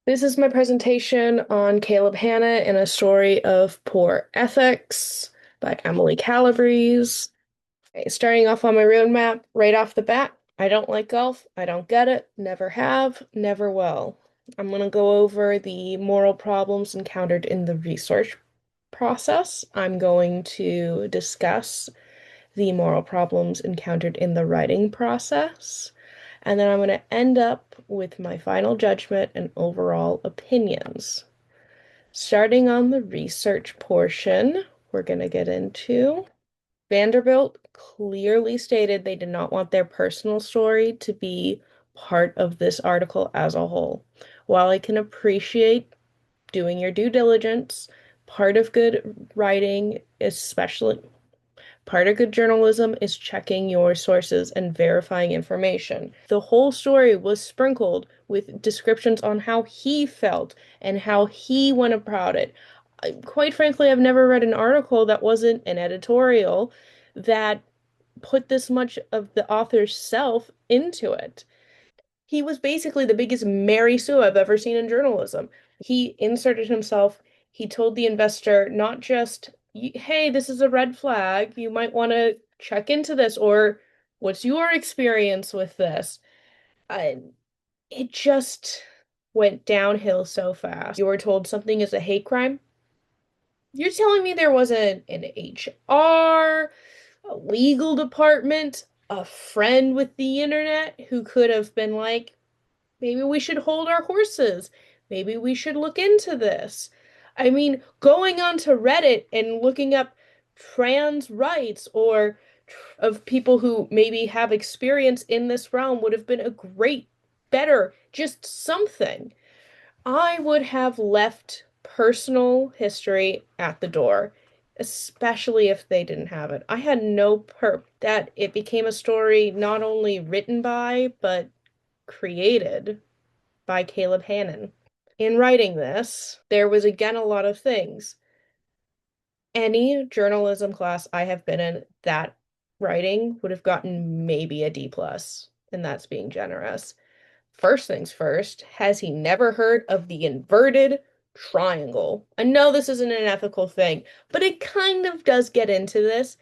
This is my presentation on Caleb Hanna and a Story of Poor Ethics by Emily Calabrese. Okay, starting off on my roadmap, right off the bat, I don't like golf. I don't get it. Never have, never will. I'm going to go over the moral problems encountered in the research process. I'm going to discuss the moral problems encountered in the writing process. And then I'm going to end up with my final judgment and overall opinions. Starting on the research portion, we're going to get into Vanderbilt clearly stated they did not want their personal story to be part of this article as a whole. While I can appreciate doing your due diligence, part of good writing, especially part of good journalism is checking your sources and verifying information. The whole story was sprinkled with descriptions on how he felt and how he went about it. Quite frankly, I've never read an article that wasn't an editorial that put this much of the author's self into it. He was basically the biggest Mary Sue I've ever seen in journalism. He inserted himself. He told the investor not just, hey, this is a red flag. You might want to check into this, or what's your experience with this? Uh, it just went downhill so fast. You were told something is a hate crime. You're telling me there wasn't an HR, a legal department, a friend with the internet who could have been like, maybe we should hold our horses. Maybe we should look into this. I mean, going onto Reddit and looking up trans rights or of people who maybe have experience in this realm would have been a great, better, just something. I would have left personal history at the door, especially if they didn't have it. I had no perp that it became a story not only written by, but created by Caleb Hannon. In writing this, there was again a lot of things. Any journalism class I have been in, that writing would have gotten maybe a D plus, and that's being generous. First things first, has he never heard of the inverted triangle? I know this isn't an ethical thing, but it kind of does get into this.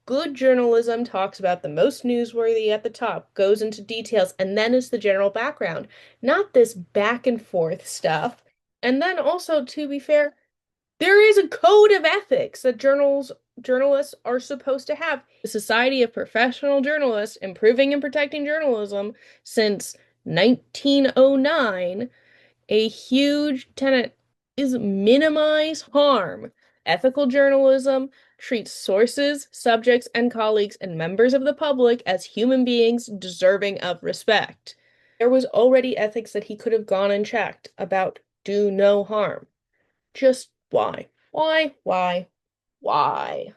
Good journalism talks about the most newsworthy at the top, goes into details, and then is the general background, not this back and forth stuff. And then also, to be fair, there is a code of ethics that journalists are supposed to have. The Society of Professional Journalists Improving and Protecting Journalism since 1909, a huge tenet is minimize harm. Ethical journalism treats sources, subjects, and colleagues and members of the public as human beings deserving of respect. There was already ethics that he could have gone and checked about do no harm. Just why? Why? Why? Why?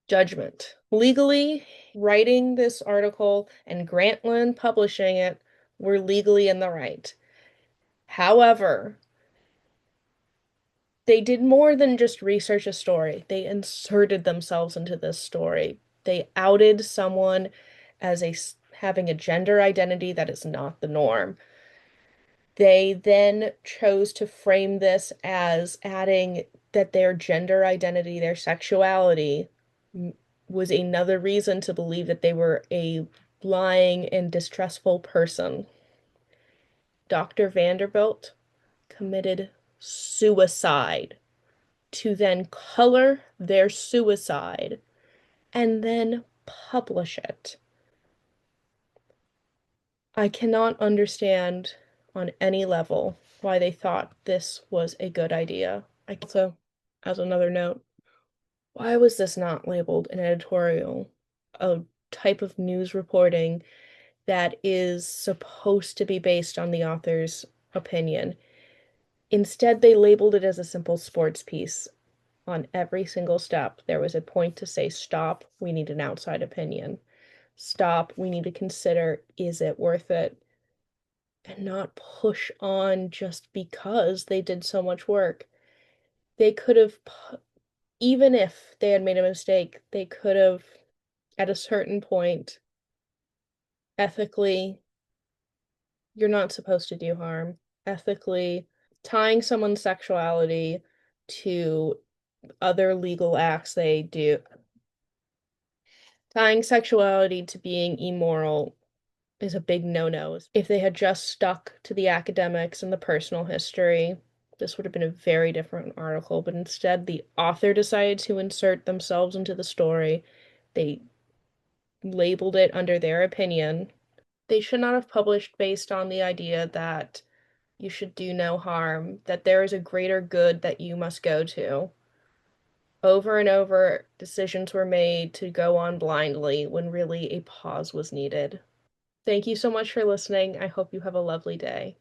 Judgment. Legally, writing this article and Grantland publishing it were legally in the right. However, they did more than just research a story. They inserted themselves into this story. They outed someone as having a gender identity that is not the norm. They then chose to frame this as adding that their gender identity, their sexuality, was another reason to believe that they were a lying and distrustful person. Dr. Vanderbilt committed suicide to then color their suicide and then publish it. I cannot understand on any level why they thought this was a good idea. I also, as another note, why was this not labeled an editorial, a type of news reporting that is supposed to be based on the author's opinion? Instead, they labeled it as a simple sports piece. On every single step, there was a point to say, stop, we need an outside opinion. Stop, we need to consider, is it worth it? And not push on just because they did so much work. They could have, even if they had made a mistake, they could have, at a certain point, ethically, you're not supposed to do harm. Ethically, tying someone's sexuality to other legal acts they do, tying sexuality to being immoral is a big no-no. If they had just stuck to the academics and the personal history, this would have been a very different article, but instead the author decided to insert themselves into the story. They labeled it under their opinion. They should not have published based on the idea that you should do no harm, that there is a greater good that you must go to. Over and over, decisions were made to go on blindly when really a pause was needed. Thank you so much for listening. I hope you have a lovely day.